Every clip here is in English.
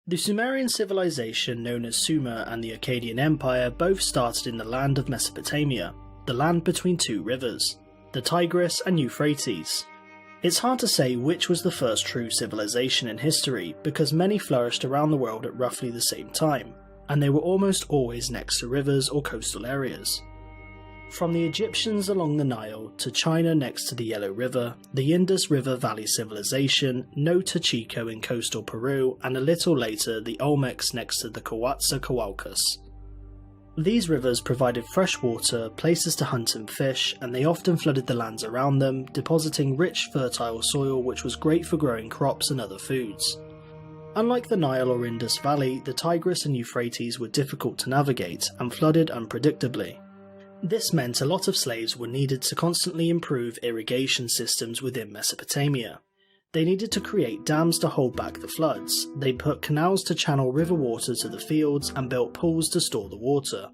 The Sumerian civilization known as Sumer and the Akkadian Empire both started in the land of Mesopotamia, the land between two rivers, the Tigris and Euphrates. It's hard to say which was the first true civilization in history because many flourished around the world at roughly the same time, and they were almost always next to rivers or coastal areas. From the Egyptians along the Nile to China next to the Yellow River, the Indus River Valley Civilization, no to Chico in coastal Peru, and a little later the Olmecs next to the Coatzacoalcos. These rivers provided fresh water, places to hunt and fish, and they often flooded the lands around them, depositing rich, fertile soil which was great for growing crops and other foods. Unlike the Nile or Indus Valley, the Tigris and Euphrates were difficult to navigate and flooded unpredictably. This meant a lot of slaves were needed to constantly improve irrigation systems within Mesopotamia. They needed to create dams to hold back the floods, they put canals to channel river water to the fields and built pools to store the water.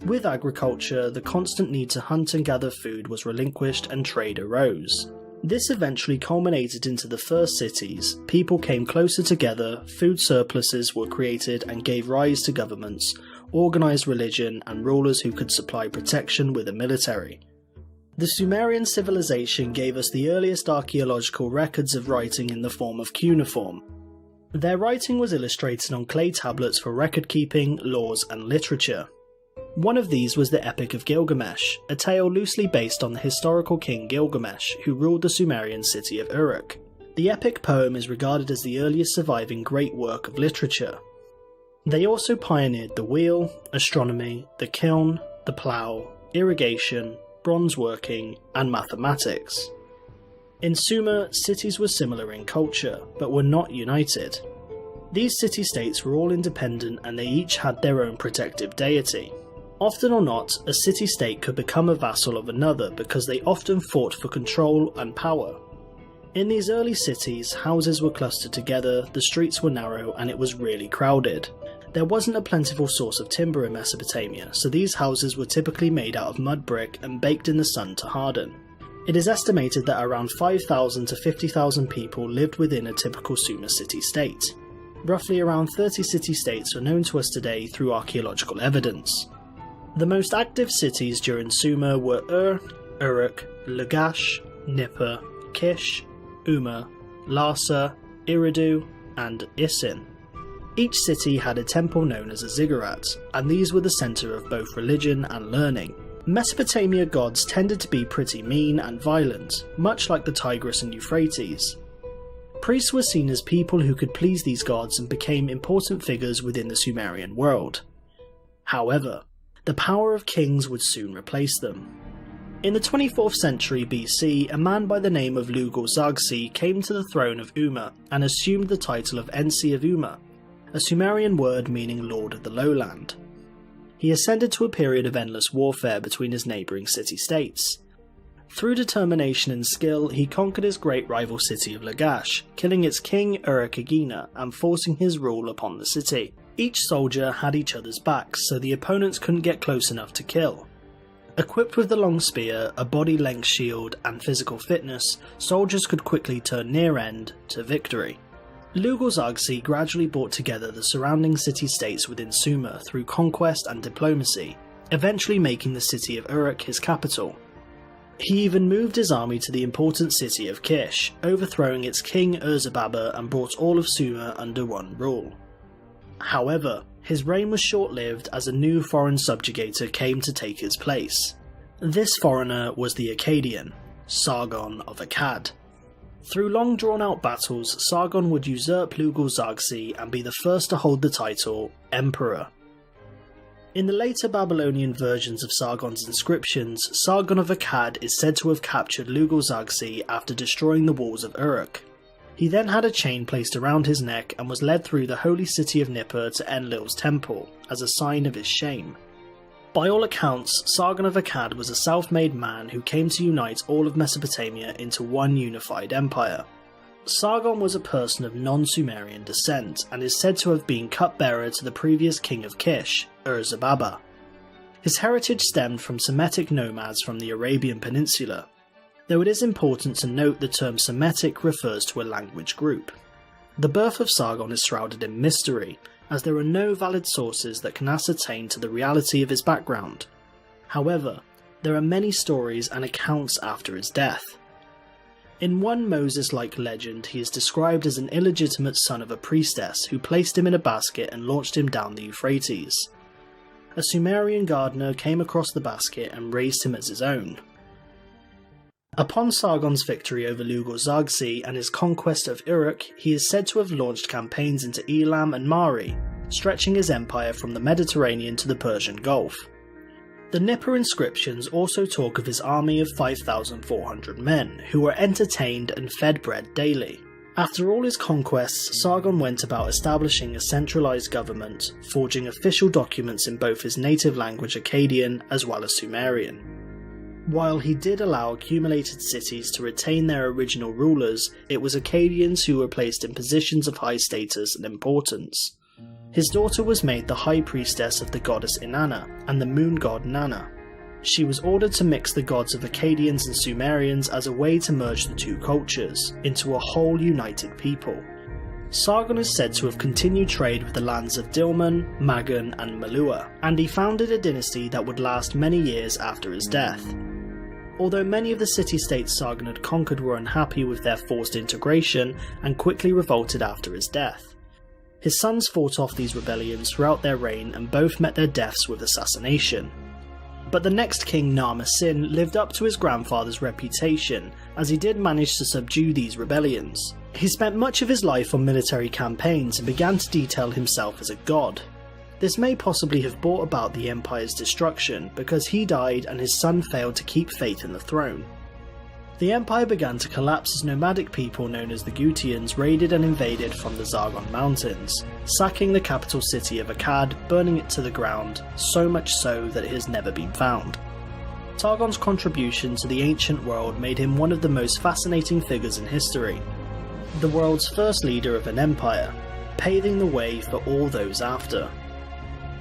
With agriculture, the constant need to hunt and gather food was relinquished and trade arose. This eventually culminated into the first cities, people came closer together, food surpluses were created and gave rise to governments, organised religion and rulers who could supply protection with a military. The Sumerian civilization gave us the earliest archaeological records of writing in the form of cuneiform. Their writing was illustrated on clay tablets for record keeping, laws and literature. One of these was the Epic of Gilgamesh, a tale loosely based on the historical king Gilgamesh who ruled the Sumerian city of Uruk. The epic poem is regarded as the earliest surviving great work of literature. They also pioneered the wheel, astronomy, the kiln, the plough, irrigation, bronze working, and mathematics. In Sumer, cities were similar in culture, but were not united. These city-states were all independent and they each had their own protective deity. Often or not, a city-state could become a vassal of another because they often fought for control and power. In these early cities, houses were clustered together, the streets were narrow, and it was really crowded. There wasn't a plentiful source of timber in Mesopotamia, so these houses were typically made out of mud brick and baked in the sun to harden. It is estimated that around 5,000 to 50,000 people lived within a typical Sumer city-state. Roughly around 30 city-states are known to us today through archaeological evidence. The most active cities during Sumer were Uruk, Lagash, Nippur, Kish, Umma, Larsa, Eridu, and Isin. Each city had a temple known as a ziggurat, and these were the centre of both religion and learning. Mesopotamia gods tended to be pretty mean and violent, much like the Tigris and Euphrates. Priests were seen as people who could please these gods and became important figures within the Sumerian world. However, the power of kings would soon replace them. In the 24th century BC, a man by the name of Lugal-Zarghsi came to the throne of Umma and assumed the title of Ensi of Umma, a Sumerian word meaning Lord of the Lowland. He ascended to a period of endless warfare between his neighbouring city-states. Through determination and skill, he conquered his great rival city of Lagash, killing its king Uruk-agina and forcing his rule upon the city. Each soldier had each other's backs, so the opponents couldn't get close enough to kill. Equipped with the long spear, a body-length shield, and physical fitness, soldiers could quickly turn near end to victory. Lugal-Zarghsi gradually brought together the surrounding city-states within Sumer through conquest and diplomacy, eventually making the city of Uruk his capital. He even moved his army to the important city of Kish, overthrowing its king Urzababa and brought all of Sumer under one rule. However, his reign was short-lived as a new foreign subjugator came to take his place. This foreigner was the Akkadian, Sargon of Akkad. Through long drawn-out battles, Sargon would usurp Lugal-Zarghsi and be the first to hold the title Emperor. In the later Babylonian versions of Sargon's inscriptions, Sargon of Akkad is said to have captured Lugal-Zarghsi after destroying the walls of Uruk. He then had a chain placed around his neck and was led through the holy city of Nippur to Enlil's temple, as a sign of his shame. By all accounts, Sargon of Akkad was a self-made man who came to unite all of Mesopotamia into one unified empire. Sargon was a person of non-Sumerian descent and is said to have been cupbearer to the previous king of Kish, Urzababa. His heritage stemmed from Semitic nomads from the Arabian Peninsula, though it is important to note the term Semitic refers to a language group. The birth of Sargon is shrouded in mystery, as there are no valid sources that can ascertain to the reality of his background. However, there are many stories and accounts after his death. In one Moses-like legend, he is described as an illegitimate son of a priestess who placed him in a basket and launched him down the Euphrates. A Sumerian gardener came across the basket and raised him as his own. Upon Sargon's victory over Lugal-Zargsi and his conquest of Uruk, he is said to have launched campaigns into Elam and Mari, stretching his empire from the Mediterranean to the Persian Gulf. The Nippur inscriptions also talk of his army of 5,400 men, who were entertained and fed bread daily. After all his conquests, Sargon went about establishing a centralized government, forging official documents in both his native language Akkadian as well as Sumerian. While he did allow accumulated cities to retain their original rulers, it was Akkadians who were placed in positions of high status and importance. His daughter was made the high priestess of the goddess Inanna and the moon god Nanna. She was ordered to mix the gods of Akkadians and Sumerians as a way to merge the two cultures into a whole united people. Sargon is said to have continued trade with the lands of Dilmun, Magan and Malua, and he founded a dynasty that would last many years after his death. Although many of the city-states Sargon had conquered were unhappy with their forced integration and quickly revolted after his death. His sons fought off these rebellions throughout their reign and both met their deaths with assassination. But the next king, Narmer-Sin, lived up to his grandfather's reputation, as he did manage to subdue these rebellions. He spent much of his life on military campaigns and began to detail himself as a god. This may possibly have brought about the empire's destruction, because he died and his son failed to keep faith in the throne. The empire began to collapse as nomadic people known as the Gutians raided and invaded from the Zargon Mountains, sacking the capital city of Akkad, burning it to the ground, so much so that it has never been found. Sargon's contribution to the ancient world made him one of the most fascinating figures in history. The world's first leader of an empire, paving the way for all those after.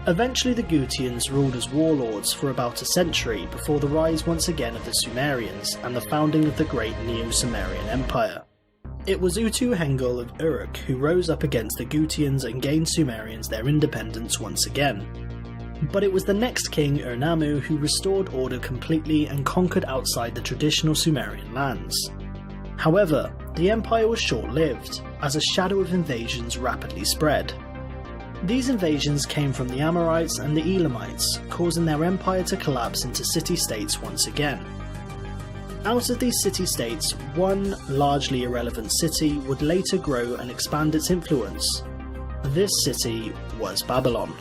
Eventually the Gutians ruled as warlords for about a century before the rise once again of the Sumerians and the founding of the great Neo-Sumerian Empire. It was Utu-Hengel of Uruk who rose up against the Gutians and gained Sumerians their independence once again. But it was the next king, Ur-Nammu, who restored order completely and conquered outside the traditional Sumerian lands. However, the empire was short-lived, as a shadow of invasions rapidly spread. These invasions came from the Amorites and the Elamites, causing their empire to collapse into city-states once again. Out of these city-states, one largely irrelevant city would later grow and expand its influence. This city was Babylon.